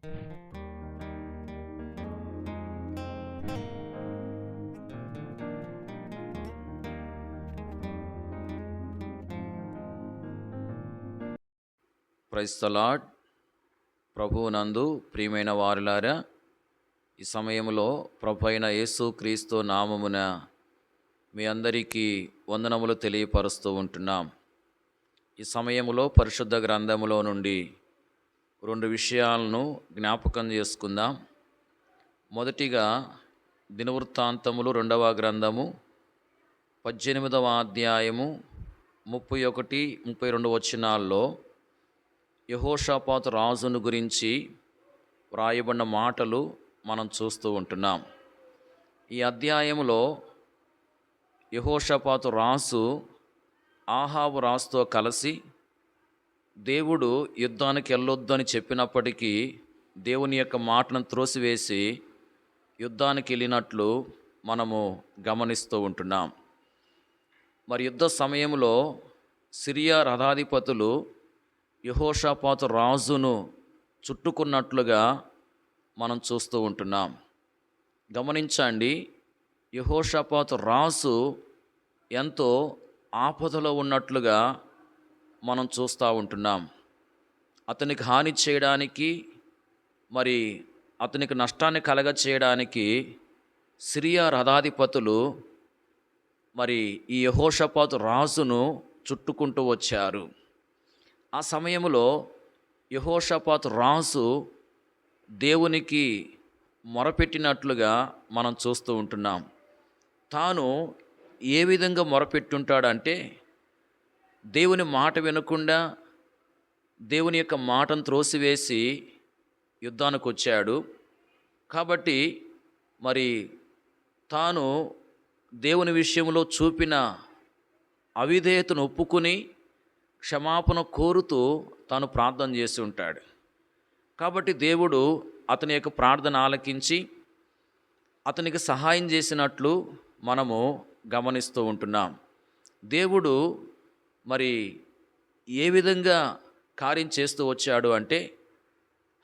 Praise the lord. ప్రభువునందు ప్రియమైన వారులారా, ఈ సమయంలో ప్రభు అయిన యేసు క్రీస్తు నామమున మీ అందరికీ వందనములు తెలియపరుస్తూ ఉంటున్నాం. ఈ సమయంలో పరిశుద్ధ గ్రంథములో నుండి 2 విషయాలను జ్ఞాపకం చేసుకుందాం. మొదటిగా దినవృత్తాంతములు 2వ గ్రంథము 18వ అధ్యాయము 31, 32 వచనాల్లో యెహోషాపాతు రాజును గురించి వ్రాయబడిన మాటలు మనం చూస్తూ ఉంటున్నాం. ఈ అధ్యాయంలో యెహోషాపాతు రాజు ఆహాబు రాజుతో కలిసి దేవుడు యుద్ధానికి వెళ్ళొద్దని చెప్పినప్పటికీ దేవుని యొక్క మాటను త్రోసివేసి యుద్ధానికి వెళ్ళినట్లు మనము గమనిస్తూ ఉంటున్నాం. మరి యుద్ధ సమయంలో సిరియా రథాధిపతులు యెహోషాపాతు రాజును చుట్టుకున్నట్లుగా మనం చూస్తూ ఉంటున్నాం. గమనించండి, యెహోషాపాతు రాజు ఎంతో ఆపదలో ఉన్నట్లుగా మనం చూస్తూ ఉంటున్నాం. అతనికి హాని చేయడానికి, మరి అతనికి నష్టాన్ని కలగచేయడానికి సిరియా రథాధిపతులు మరి ఈ యెహోషాపాతు రాజును చుట్టుకుంటూ వచ్చారు. ఆ సమయంలో యెహోషాపాతు రాజు దేవునికి మొరపెట్టినట్లుగా మనం చూస్తూ ఉంటున్నాం. తాను ఏ విధంగా మొరపెట్టుంటాడంటే, దేవుని మాట వినకుండా దేవుని యొక్క మాటను త్రోసివేసి యుద్ధానికి వచ్చాడు. కాబట్టి మరి తాను దేవుని విషయంలో చూపిన అవిధేయతను ఒప్పుకుని క్షమాపణ కోరుతూ తాను ప్రార్థన చేసి ఉంటాడు. కాబట్టి దేవుడు అతని యొక్క ప్రార్థన ఆలకించి అతనికి సహాయం చేసినట్లు మనము గమనిస్తూ ఉంటున్నాం. దేవుడు మరి ఏ విధంగా కార్యం చేస్తూ వచ్చాడు అంటే,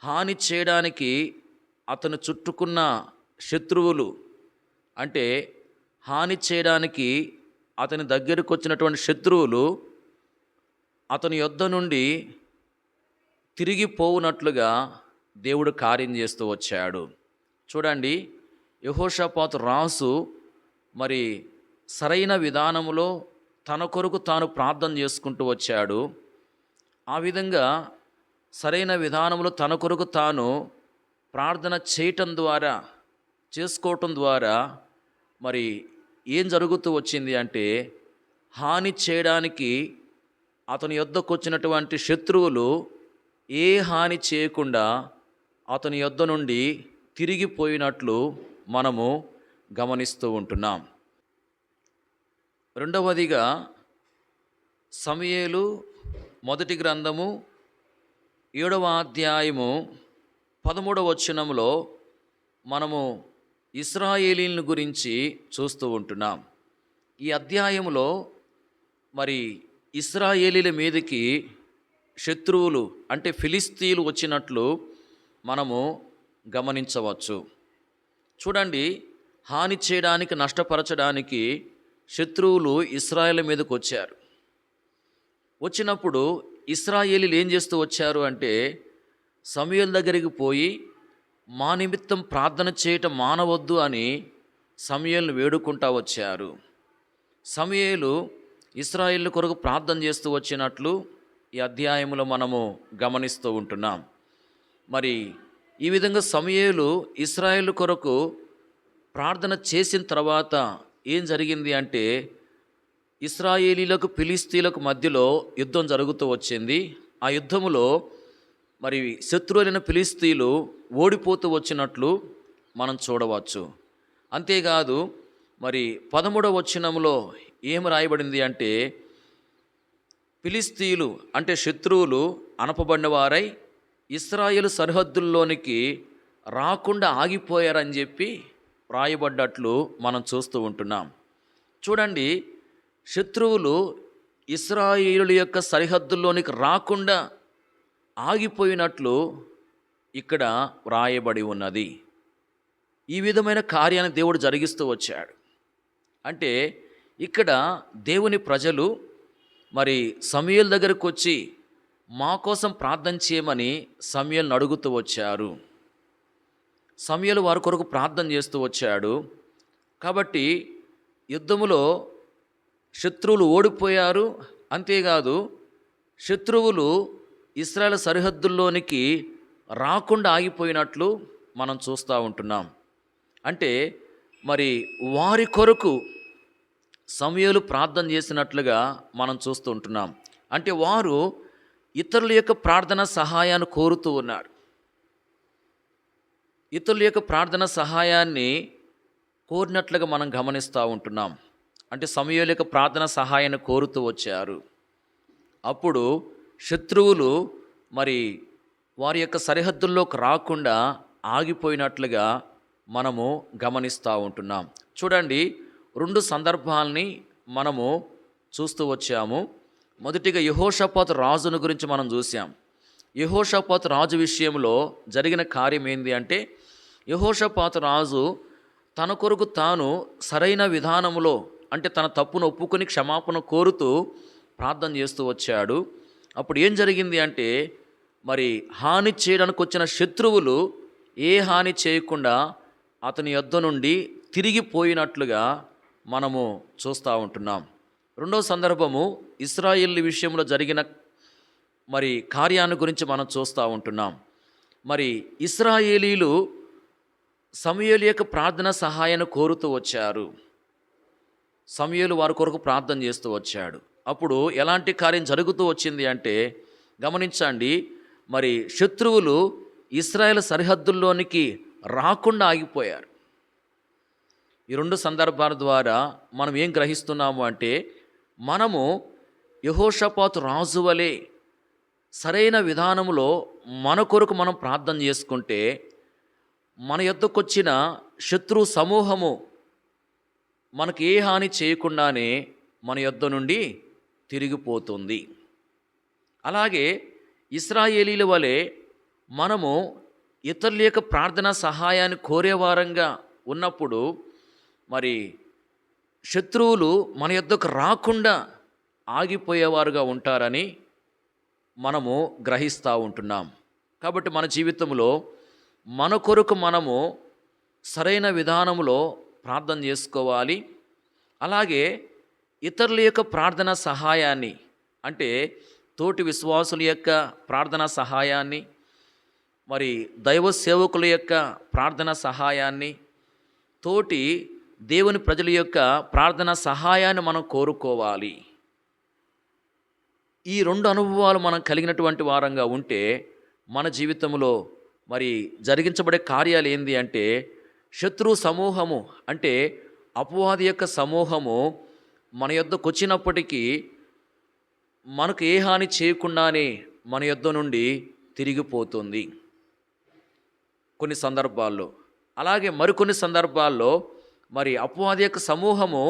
హాని చేయడానికి అతను చుట్టుకున్న శత్రువులు, అంటే హాని చేయడానికి అతని దగ్గరకు వచ్చినటువంటి శత్రువులు అతని యొద్ద నుండి తిరిగిపోవునట్లుగా దేవుడు కార్యం చేస్తూ వచ్చాడు. చూడండి, యెహోషాపాతు రాజు మరి సరైన విధానములో తన కొరకు తాను ప్రార్థన చేసుకుంటూ వచ్చాడు. ఆ విధంగా సరైన విధానంలో తన కొరకు తాను ప్రార్థన చేసుకోవటం ద్వారా మరి ఏం జరుగుతూ వచ్చింది అంటే, హాని చేయడానికి అతని యొద్దకు వచ్చినటువంటి శత్రువులు ఏ హాని చేయకుండా అతని యొద్ద నుండి తిరిగిపోయినట్లు మనము గమనిస్తూ ఉంటున్నాం. రెండవదిగా సమూయేలు మొదటి గ్రంథము 7వ అధ్యాయము 13వ వచనంలో మనము ఇశ్రాయేలీయుల గురించి చూస్తూ ఉంటున్నాం. ఈ అధ్యాయంలో మరి ఇశ్రాయేలీయుల మీదకి శత్రువులు అంటే ఫిలిస్తీయులు వచ్చినట్లు మనము గమనించవచ్చు. చూడండి, హాని చేయడానికి, నష్టపరచడానికి శత్రువులు ఇశ్రాయేలు మీదకి వచ్చారు. వచ్చినప్పుడు ఇశ్రాయేలీయులు ఏం చేస్తూ వచ్చారు అంటే, సమూయేలు దగ్గరికి పోయి మా నిమిత్తం ప్రార్థన చేయటం మానవద్దు అని సమూయేలును వేడుకుంటూ వచ్చారు. సమూయేలు ఇశ్రాయేలు కొరకు ప్రార్థన చేస్తూ వచ్చినట్లు ఈ అధ్యాయంలో మనము గమనిస్తూ ఉంటున్నాం. మరి ఈ విధంగా సమూయేలు ఇశ్రాయేలు కొరకు ప్రార్థన చేసిన తర్వాత ఏం జరిగింది అంటే, ఇశ్రాయేలీలకు ఫిలిస్తీయులకు మధ్యలో యుద్ధం జరుగుతూ వచ్చింది. ఆ యుద్ధములో మరి శత్రువులైన ఫిలిస్తీయులు ఓడిపోతూ వచ్చినట్లు మనం చూడవచ్చు. అంతేకాదు, మరి 13వ వచనంలో ఏం రాయబడింది అంటే, ఫిలిస్తీయులు అంటే శత్రువులు అనపబడిన వారై ఇశ్రాయేలు సరిహద్దుల్లోనికి రాకుండా ఆగిపోయారని చెప్పి రాయబడ్డట్లు మనం చూస్తూ ఉంటున్నాం. చూడండి, శత్రువులు ఇశ్రాయేలు యొక్క సరిహద్దుల్లోనికి రాకుండా ఆగిపోయినట్లు ఇక్కడ వ్రాయబడి ఉన్నది. ఈ విధమైన కార్యాన్ని దేవుడు జరిగిస్తూ వచ్చాడు. అంటే ఇక్కడ దేవుని ప్రజలు మరి సమూయేలు దగ్గరకు వచ్చి మా కోసం ప్రార్థన చేయమని సమూయేలును అడుగుతూ వచ్చారు. సమూయేలు వారి కొరకు ప్రార్థన చేస్తూ వచ్చాడు. కాబట్టి యుద్ధములో శత్రువులు ఓడిపోయారు. అంతేకాదు శత్రువులు ఇశ్రాయేలు సరిహద్దుల్లోనికి రాకుండా ఆగిపోయినట్లు మనం చూస్తూ ఉంటున్నాం. అంటే మరి వారి కొరకు సమూయేలు ప్రార్థన చేసినట్లుగా మనం చూస్తూ ఉంటున్నాం. అంటే వారు ఇతరుల యొక్క ప్రార్థన సహాయాన్ని కోరుతూ ఉన్నారు. ఇతరుల యొక్క ప్రార్థన సహాయాన్ని కోరినట్లుగా మనం గమనిస్తూ ఉంటున్నాం. అంటే సమూయేలు యొక్క ప్రార్థన సహాయాన్ని కోరుతూ వచ్చారు. అప్పుడు శత్రువులు మరి వారి యొక్క సరిహద్దుల్లోకి రాకుండా ఆగిపోయినట్లుగా మనము గమనిస్తూ ఉంటున్నాం. చూడండి, 2 సందర్భాలని మనము చూస్తూ వచ్చాము. మొదటిగా యెహోషాపాతు రాజును గురించి మనం చూసాం. యెహోషాపాతు రాజు విషయంలో జరిగిన కార్యం ఏంది అంటే, యెహోషాపాతు రాజు తన కొరకు తాను సరైన విధానంలో, అంటే తన తప్పును ఒప్పుకొని క్షమాపణ కోరుతూ ప్రార్థన చేస్తూ వచ్చాడు. అప్పుడు ఏం జరిగింది అంటే, మరి హాని చేయడానికి వచ్చిన శత్రువులు ఏ హాని చేయకుండా అతని యొద్ద నుండి తిరిగిపోయినట్లుగా మనము చూస్తూ ఉంటున్నాం. రెండవ సందర్భము ఇశ్రాయేలు విషయంలో జరిగిన మరి కార్యాన్ని గురించి మనం చూస్తూ ఉంటున్నాం. మరి ఇశ్రాయేలీలు సమూయేలు యొక్క ప్రార్థన సహాయాన్ని కోరుతూ వచ్చారు. సమూయేలు వారి కొరకు ప్రార్థన చేస్తూ వచ్చాడు. అప్పుడు ఎలాంటి కార్యం జరుగుతూ వచ్చింది అంటే, గమనించండి, మరి శత్రువులు ఇశ్రాయేలు సరిహద్దుల్లోనికి రాకుండా ఆగిపోయారు. ఈ 2 సందర్భాల ద్వారా మనం ఏం గ్రహిస్తున్నాము అంటే, మనము యెహోషాపాతు రాజు వలె సరైన విధానంలో మన కొరకు మనం ప్రార్థన చేసుకుంటే మన యొద్దకొచ్చిన శత్రు సమూహము మనకు ఏ హాని చేయకుండానే మన యొద్ద నుండి తిరిగిపోతుంది. అలాగే ఇశ్రాయేలీల వలె మనము ఇతరుల యొక్క ప్రార్థన సహాయాన్ని కోరేవారంగా ఉన్నప్పుడు మరి శత్రువులు మన యొద్దకు రాకుండా ఆగిపోయేవారుగా ఉంటారని మనము గ్రహిస్తూ ఉంటున్నాం. కాబట్టి మన జీవితంలో మన కొరకు మనము సరైన విధానంలో ప్రార్థన చేసుకోవాలి. అలాగే ఇతరుల యొక్క ప్రార్థన సహాయాన్ని, అంటే తోటి విశ్వాసుల యొక్క ప్రార్థన సహాయాన్ని, మరి దైవ సేవకుల యొక్క ప్రార్థన సహాయాన్ని, తోటి దేవుని ప్రజల యొక్క ప్రార్థన సహాయాన్ని మనం కోరుకోవాలి. ఈ 2 అనుభవాలు మనం కలిగినటువంటి వారంగా ఉంటే మన జీవితంలో మరి జరిగించబడే కార్యాలు ఏంది అంటే, శత్రు సమూహము, అంటే అపవాది యొక్క సమూహము మన యొద్దకు వచ్చినప్పటికీ మనకు ఏ హాని చేయకుండానే మన యొద్ద నుండి తిరిగిపోతుంది కొన్ని సందర్భాల్లో. అలాగే మరికొన్ని సందర్భాల్లో మరి అపవాది యొక్క సమూహము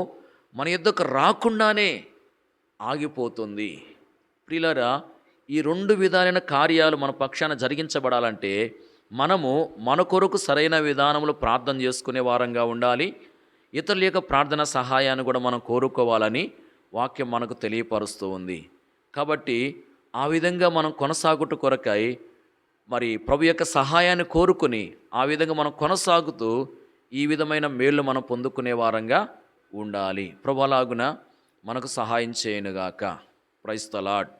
మన యొద్దకు రాకుండానే ఆగిపోతుంది. ప్రియులారా, ఈ 2 విధాలైన కార్యాలు మన పక్షాన జరిగించబడాలంటే మనము మన కొరకు సరైన విధానంలో ప్రార్థన చేసుకునే వారంగా ఉండాలి. ఇతరుల యొక్క ప్రార్థన సహాయాన్ని కూడా మనం కోరుకోవాలని వాక్యం మనకు తెలియపరుస్తూ ఉంది. కాబట్టి ఆ విధంగా మనం కొనసాగుట కొరకై మరి ప్రభు యొక్క సహాయాన్ని కోరుకుని ఆ విధంగా మనం కొనసాగుతూ ఈ విధమైన మేళ్ళు మనం పొందుకునే వారంగా ఉండాలి. ప్రభు అలాగున మనకు సహాయం చేయనుగాక. Praise the lord.